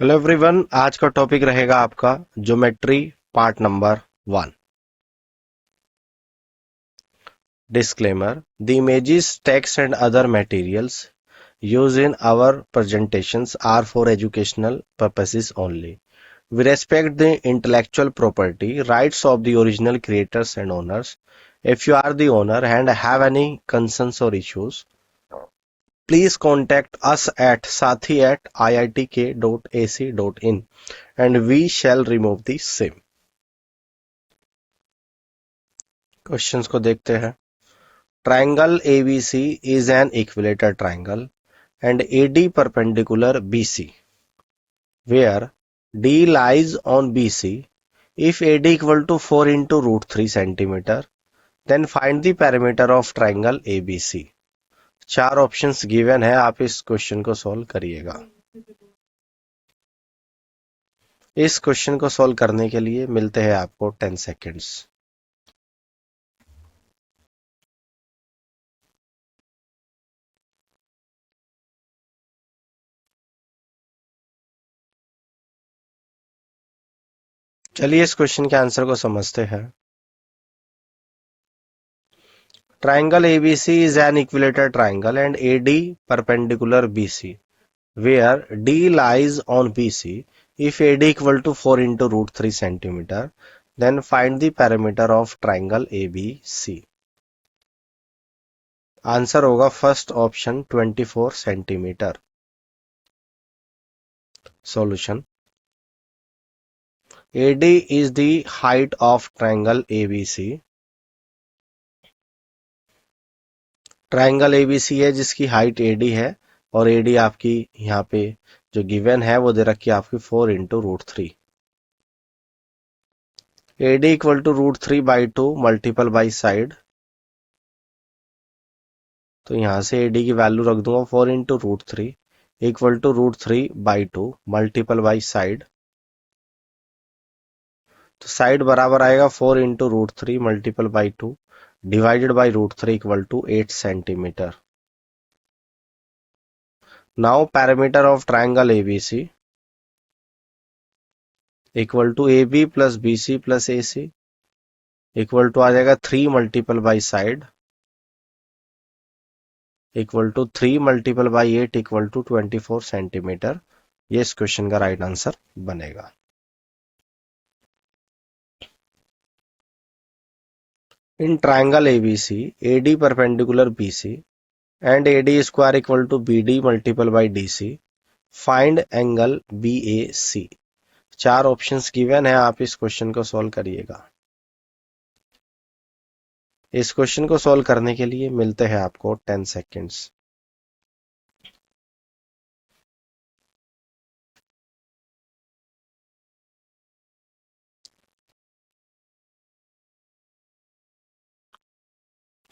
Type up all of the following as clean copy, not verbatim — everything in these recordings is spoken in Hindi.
हेलो एवरीवन, आज का टॉपिक रहेगा आपका geometry part number 1। Disclaimer: the images, text and other materials used in our presentations are for educational purposes only. We respect the intellectual property rights of the original creators and owners. If you are the owner and have any concerns or issues, please contact us at sathi@iitk.ac.in and we shall remove the same. Questions को देखते हैं। Triangle ABC is an equilateral triangle and AD perpendicular BC, where D lies on BC. If AD equal to 4 into root 3 centimeter, then find the perimeter of triangle ABC. चार ऑप्शंस गिवन है, आप इस क्वेश्चन को सॉल्व करिएगा। इस क्वेश्चन को सॉल्व करने के लिए मिलते हैं आपको 10 सेकेंड्स। चलिए इस क्वेश्चन के आंसर को समझते हैं। Triangle ABC is an equilateral triangle and AD perpendicular BC, where D lies on BC. If AD equal to 4 into root 3 centimeter, then find the perimeter of triangle ABC. Answer होगा first option 24 centimetre. Solution: AD is the height of triangle ABC. Triangle ABC है जिसकी हाइट AD है और AD आपकी यहाँ पे जो गिवन है वो दे रखी है आपकी 4 into root 3। AD equal to root 3 by 2 multiple by side, तो यहां से AD की वैल्यू रख दूंगा 4 into root 3 equal to root 3 by 2 multiple by side, तो साइड बराबर आएगा 4 into root 3 multiple by 2 divided by root 3 equal to 8 centimetre. Now parameter of triangle ABC equal to AB plus BC plus AC equal to आ जाएगा 3 multiple by side equal to 3 multiple by 8 equal to 24 centimetre. ये इस क्वेश्चन का राइट आंसर बनेगा। In triangle ABC, AD perpendicular BC and AD square equal to BD multiple by DC, find angle BAC। चार ऑप्शंस गिवन है, आप इस क्वेश्चन को सॉल्व करिएगा। इस क्वेश्चन को सॉल्व करने के लिए मिलते हैं आपको 10 सेकेंड्स।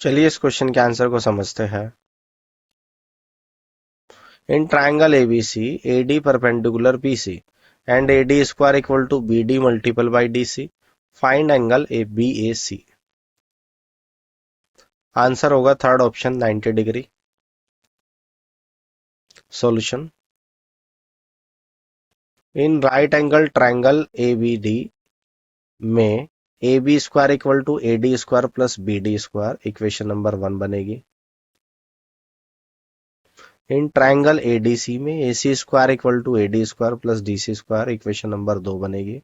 चलिए इस क्वेश्चन के आंसर को समझते हैं। इन triangle ABC, AD perpendicular BC and AD square equal to BD multiple by DC, find angle BAC। Answer होगा third option 90 degree. Solution: in right angle triangle ABD में AB square equal to AD square plus BD square equation number 1 बनेगी। इन ट्राइंगल ADC में AC square equal to AD square plus DC square equation number 2 बनेगी।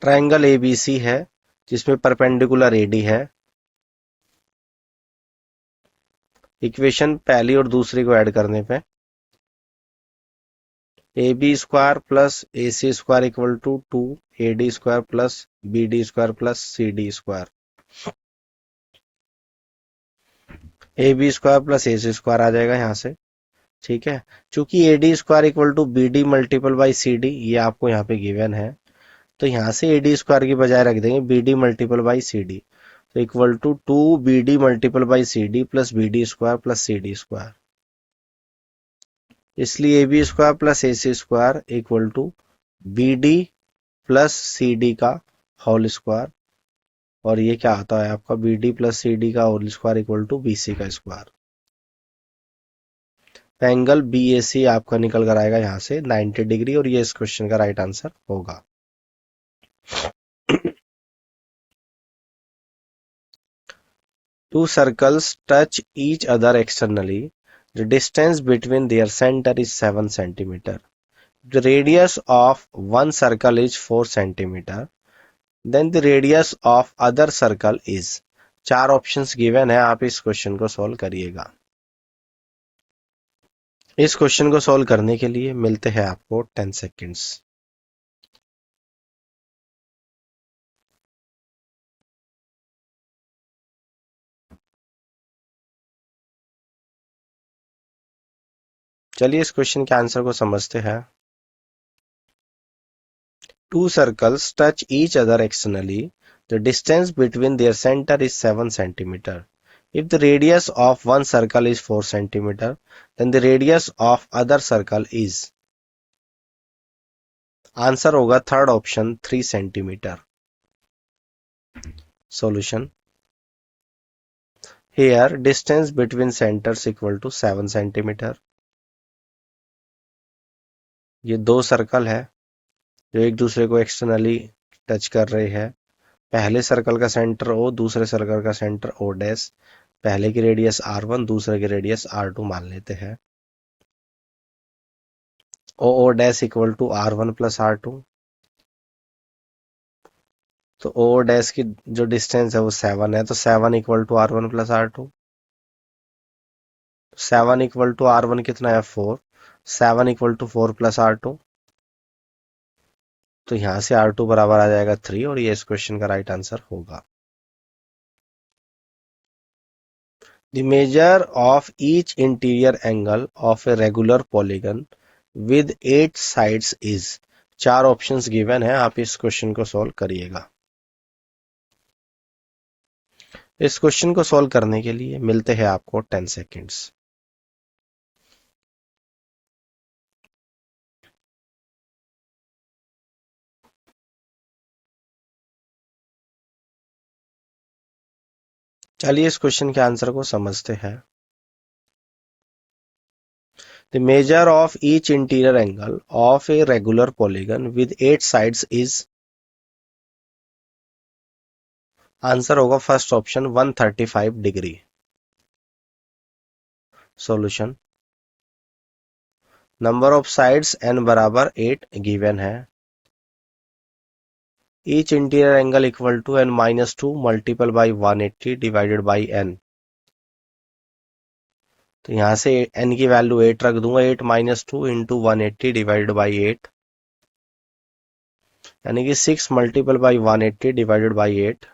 ट्राइंगल ABC है जिसमें परपेंडिकुलर AD है। इक्वेशन पहली और दूसरी को ऐड करने पे AB square plus AC square equal to 2 AD square plus BD square plus CD square, AB square plus AC square आ जाएगा यहाँ से। ठीक है, चूंकि AD square equal to BD multiple by CD ये आपको यहाँ पे गिवन है, तो यहाँ से AD स्क्वायर की बजाय रख देंगे BD मल्टीपल बाई CD, तो equal to 2BD multiple by CD plus BD square plus CD square. इसलिए AB square plus AC square equal to BD plus CD का होल स्क्वायर, और ये क्या आता है आपका BD प्लस CD का whole square equal to BC का स्क्वायर। एंगल बी ए सी आपका निकल कर आएगा यहाँ से 90 डिग्री, और ये इस क्वेश्चन का राइट आंसर होगा। Two circles touch each other externally. The distance between their center is 7 centimeter. The radius of one circle is 4 centimeter. Then the radius of other circle is। चार ऑप्शंस गिवन है, आप इस क्वेश्चन को सॉल्व करिएगा। इस क्वेश्चन को सॉल्व करने के लिए मिलते हैं आपको 10 सेकेंड्स। चलिए इस क्वेश्चन के आंसर को समझते हैं। Two circles touch each other externally. The distance between their center is 7 centimeter. If the radius of one circle is 4 centimeter, then the radius of other circle is। Answer होगा third option 3 centimetre. Solution: Here distance between centers equal to 7 centimeter। ये दो सर्कल है जो एक दूसरे को एक्सटर्नली टच कर रहे हैं। पहले सर्कल का सेंटर O, दूसरे सर्कल का सेंटर O डैश। पहले की रेडियस R1, दूसरे की रेडियस R2 मान लेते हैं। OO dash equal to R1 plus R2। तो OO डैश की जो डिस्टेंस है वो 7 है, तो 7 equal to R1 plus R2। 7 equal to R1 कितना है 4। 7 इक्वल टू 4 प्लस R2, तो यहां से R2 बराबर आ जाएगा 3, और ये इस क्वेश्चन का राइट आंसर होगा। The measure of each interior angle of a regular polygon with 8 sides is। चार ऑप्शंस गिवन है, आप इस क्वेश्चन को सॉल्व करिएगा। इस क्वेश्चन को सॉल्व करने के लिए मिलते हैं आपको 10 सेकेंड्स। चलिए इस क्वेश्चन के आंसर को समझते हैं। The measure of each interior angle of a regular polygon with 8 sides is। Answer होगा first option 135 degree. Solution: number of sides n बराबर 8 गिवन है। Each interior angle equal to n-2 multiple by 180 divided by n। तो यहां से n की वैल्यू 8 रख दूंगा। 8-2 इंटू 180 डिवाइडेड बाई 8, यानी कि 6 मल्टीपल बाई 180 डिवाइडेड बाई 8।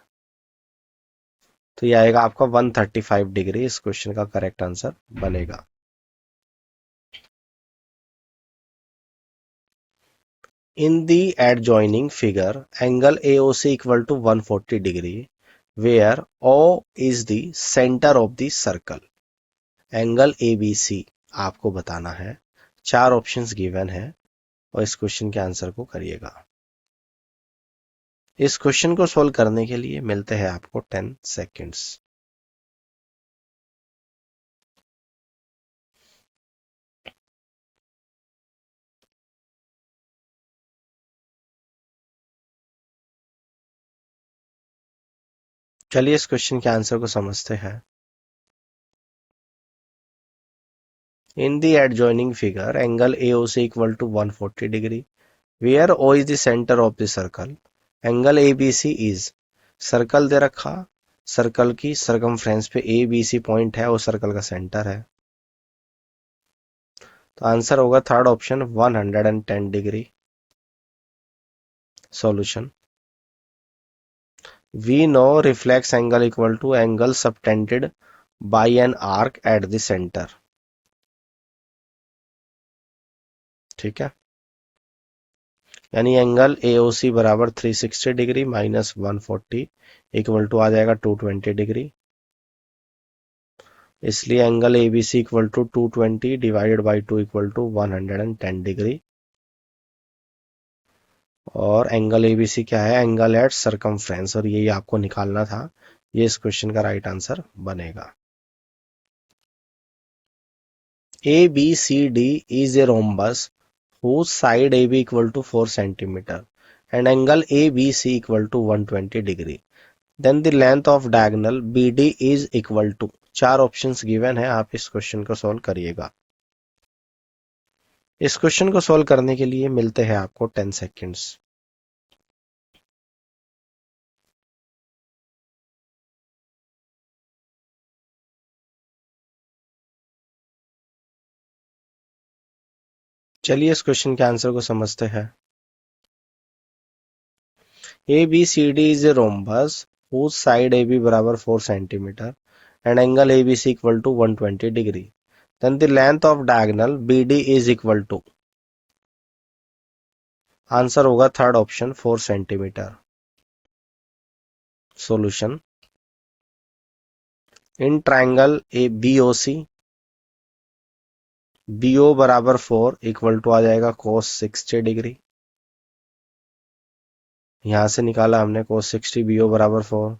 तो ये आएगा आपका 135 डिग्री। इस क्वेश्चन का करेक्ट आंसर बनेगा। In the adjoining figure, angle AOC equal to 140 degree, where O is the center of the circle। Angle ABC आपको बताना है। चार ऑप्शंस गिवन है, और इस क्वेश्चन के आंसर को करिएगा। इस क्वेश्चन को सोल्व करने के लिए मिलते हैं आपको 10 सेकेंड्स। चलिए इस क्वेश्चन के आंसर को समझते हैं। In the adjoining figure, angle AOC equal to 140 degree, where O is the center of the circle। Angle ABC is। Circle दे रखा, सर्कल की सर्कमफ्रेंस पे ABC पॉइंट है, वो सर्कल का सेंटर है। तो आंसर होगा third option 110 degree. Solution: We know reflex angle equal to angle subtended by an arc at the center। ठीक है, यानी एंगल AOC बराबर 360 डिग्री माइनस 140 इक्वल टू आ जाएगा 220 डिग्री। इसलिए angle ABC equal to 220 divided by 2 equal to 110 degree. और एंगल ABC क्या है? एंगल एट सर्कमफ्रेंस, और यही आपको निकालना था। ये इस क्वेश्चन का राइट आंसर बनेगा। ABCD is a rhombus whose side AB equal to 4 centimeter and angle ABC equal to 120 degree. Then the length of diagonal BD is equal to, चार ऑप्शंस गिवन है, आप इस क्वेश्चन को सॉल्व करिएगा। इस क्वेश्चन को सॉल्व करने के लिए मिलते हैं आपको 10 सेकेंड्स। चलिए इस क्वेश्चन के आंसर को समझते हैं। ABCD is a rhombus whose side AB बराबर 4 centimeter and angle ABC equal to 120 degree. Then the length of diagonal BD is equal to, answer होगा third option 4 centimetre. Solution, in triangle A BOC BO बराबर 4 इक्वल टू आ जाएगा cos 60 डिग्री। यहां से निकाला हमने cos 60, BO बराबर 4,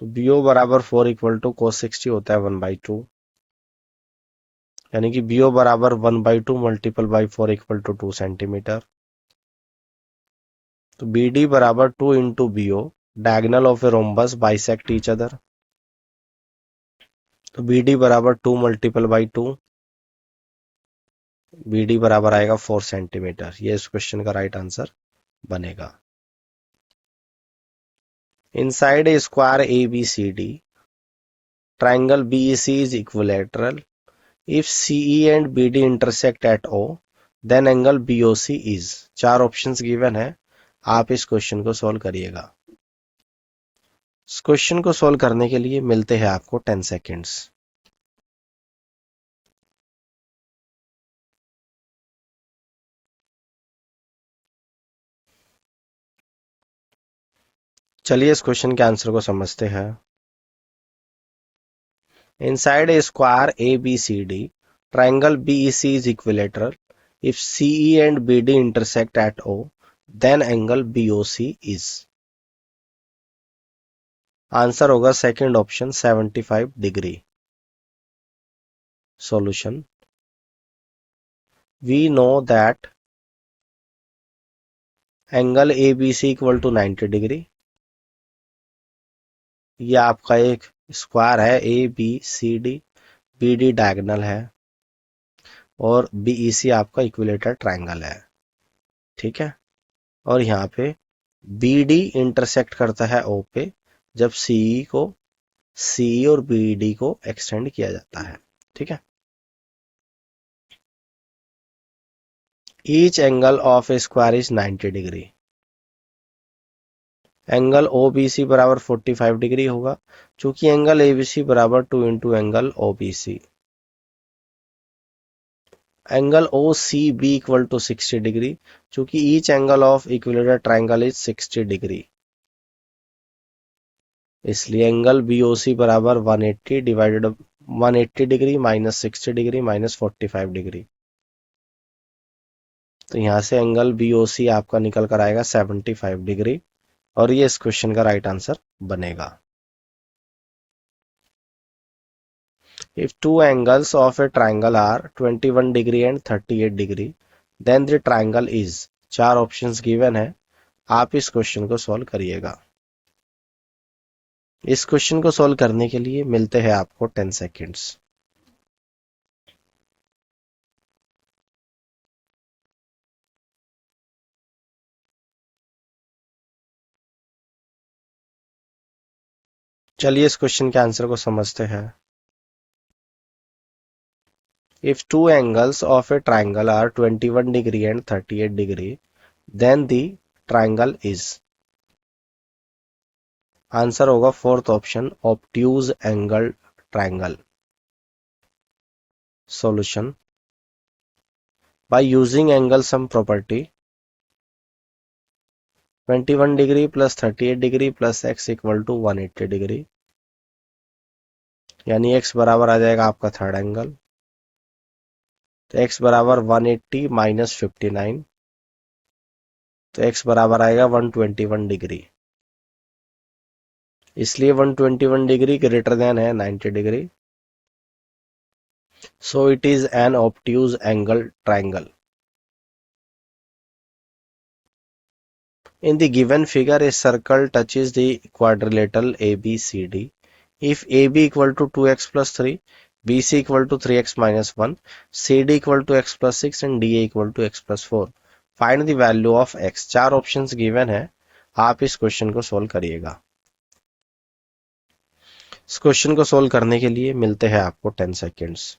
तो BO बराबर 4 इक्वल टू cos 60 होता है 1/2, यानी कि BO बराबर 1/2 multiple by 4 equal to 2 centimetre. तो BD बराबर 2 into BO, diagonal of a rhombus bisect each other, तो BD बराबर 2 मल्टीपल बाई 2, BD बराबर आएगा 4 सेंटीमीटर। ये इस क्वेश्चन का राइट आंसर बनेगा। Inside a square ABCD, triangle BEC is equilateral. If CE and BD intersect at O, then angle BOC is, चार ऑप्शंस गिवन है, आप इस क्वेश्चन को सॉल्व करिएगा। इस क्वेश्चन को सॉल्व करने के लिए मिलते हैं आपको 10 सेकेंड्स। चलिए इस क्वेश्चन के आंसर को समझते हैं। Inside a square ABCD, triangle BEC is equilateral. If CE and BD intersect at O, then angle BOC is, answer होगा second option 75 degree. Solution, we know that angle ABC equal to 90 degree. ये आपका एक स्क्वायर है ABCD, BD डायगोनल है और BEC आपका इक्विलेटर ट्रायंगल है, ठीक है। और यहाँ पे BD इंटरसेक्ट करता है O पे, जब CE और BD को एक्सटेंड किया जाता है, ठीक है। Each angle of A square is 90 degree. Angle OBC बराबर 45 डिग्री होगा, चूंकि एंगल ABC बराबर 2 into angle OBC। Angle OCB equal to 60 degree, चूंकि each angle of equilateral triangle is 60 degree, इसलिए एंगल BOC बराबर 180 divided 180 degree minus 60 degree minus 45 degree. तो यहां से एंगल BOC आपका निकल कर आएगा 75 डिग्री और ये इस क्वेश्चन का राइट आंसर बनेगा। If two angles of a triangle are 21 degree and 38 degree, then the triangle is, चार ऑप्शंस गिवन है, आप इस क्वेश्चन को सॉल्व करिएगा। इस क्वेश्चन को सॉल्व करने के लिए मिलते हैं आपको 10 सेकेंड्स। चलिए इस क्वेश्चन के आंसर को समझते हैं। If two angles of a triangle are 21 degree and 38 degree, then the triangle is, answer होगा fourth option obtuse angle triangle. Solution, by using angle sum property 21 degree plus 38 degree plus x equal to 180 degree, यानी x बराबर आ जाएगा आपका थर्ड एंगल, तो x बराबर 180 माइनस 59, तो x बराबर आएगा 121 डिग्री, इसलिए 121 डिग्री ग्रेटर देन है 90 degree, So it is an obtuse angle triangle. In the given figure, a circle touches the quadrilateral ABCD. If AB equal to 2x plus 3, BC equal to 3x minus 1, CD equal to x plus 6 and DA equal to x plus 4. Find the value of x. चार ऑप्शंस गिवन है, आप इस क्वेश्चन को सोल्व करिएगा। इस क्वेश्चन को सोल्व करने के लिए मिलते हैं आपको 10 सेकेंड्स।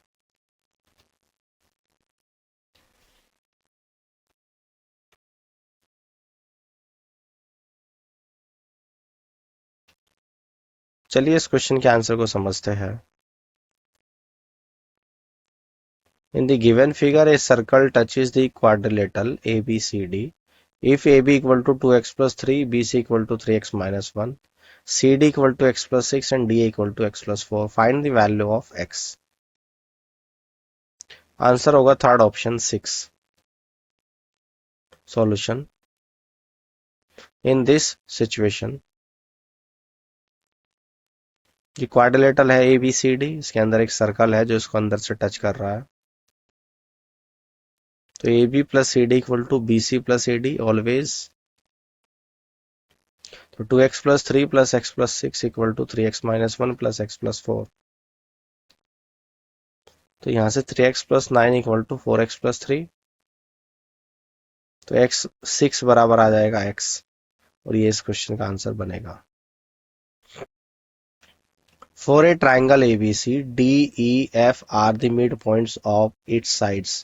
चलिए इस क्वेश्चन के आंसर को समझते हैं। In the given figure, a circle touches the quadrilateral ABCD. If AB equal to 2x plus 3, BC equal to 3x minus 1, CD equal to x plus 6 and DA equal to x plus 4. Find the value of x. Answer होगा third option 6. Solution. In this situation, ये क्वाड्रिलेटरल है ABCD, इसके अंदर एक सर्कल है जो इसको अंदर से टच कर रहा है। तो AB plus C D equal to B C plus A D always. तो 2x plus 3 plus x plus 6 equal to 3x minus 1 plus x plus 4। तो यहां से 3x plus 9 equal to 4x plus 3। तो x 6 बराबर आ जाएगा x, और ये इस क्वेश्चन का आंसर बनेगा। For a triangle ABC, D, E, F are the midpoints of its sides.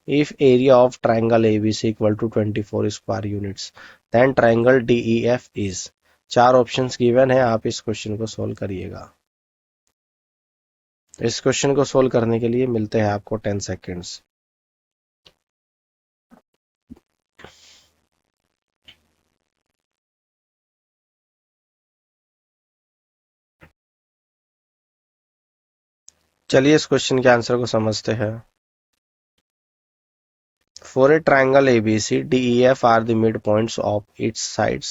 If area of triangle ABC equal to 24 square units, then triangle DEF is। चार ऑप्शंस गिवन है, आप इस क्वेश्चन को सोल्व करिएगा। इस क्वेश्चन को सोल्व करने के लिए मिलते हैं आपको 10 सेकेंड्स। चलिए इस क्वेश्चन के आंसर को समझते हैं। For a triangle ABC, DEF are the midpoints of its sides.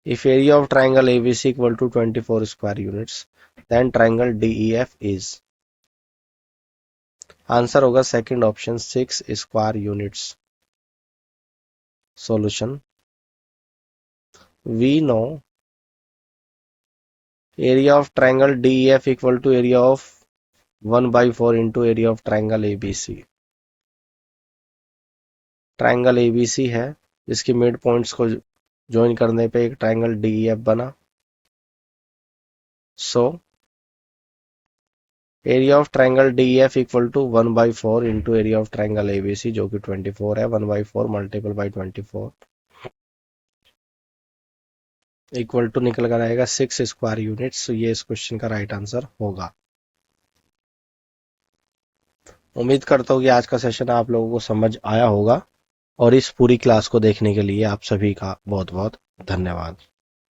If area of triangle ABC equal to 24 square units, then triangle DEF is। Answer होगा second option 6 square units. Solution. We know area of triangle DEF equal to area of 1/4 into area of triangle ABC। Triangle ABC है जिसकी मिड पॉइंट्स को ज्वाइन करने पे एक ट्राइंगल DEF बना। So area of triangle DEF equal to 1/4 into area of triangle ABC जो कि 24 है। 1/4 मल्टीपल बाई 24 इक्वल टू निकल कर आएगा 6 स्क्वायर यूनिट्स। ये इस क्वेश्चन का राइट आंसर होगा। उम्मीद करता हूँ कि आज का सेशन आप लोगों को समझ आया होगा, और इस पूरी क्लास को देखने के लिए आप सभी का बहुत बहुत धन्यवाद।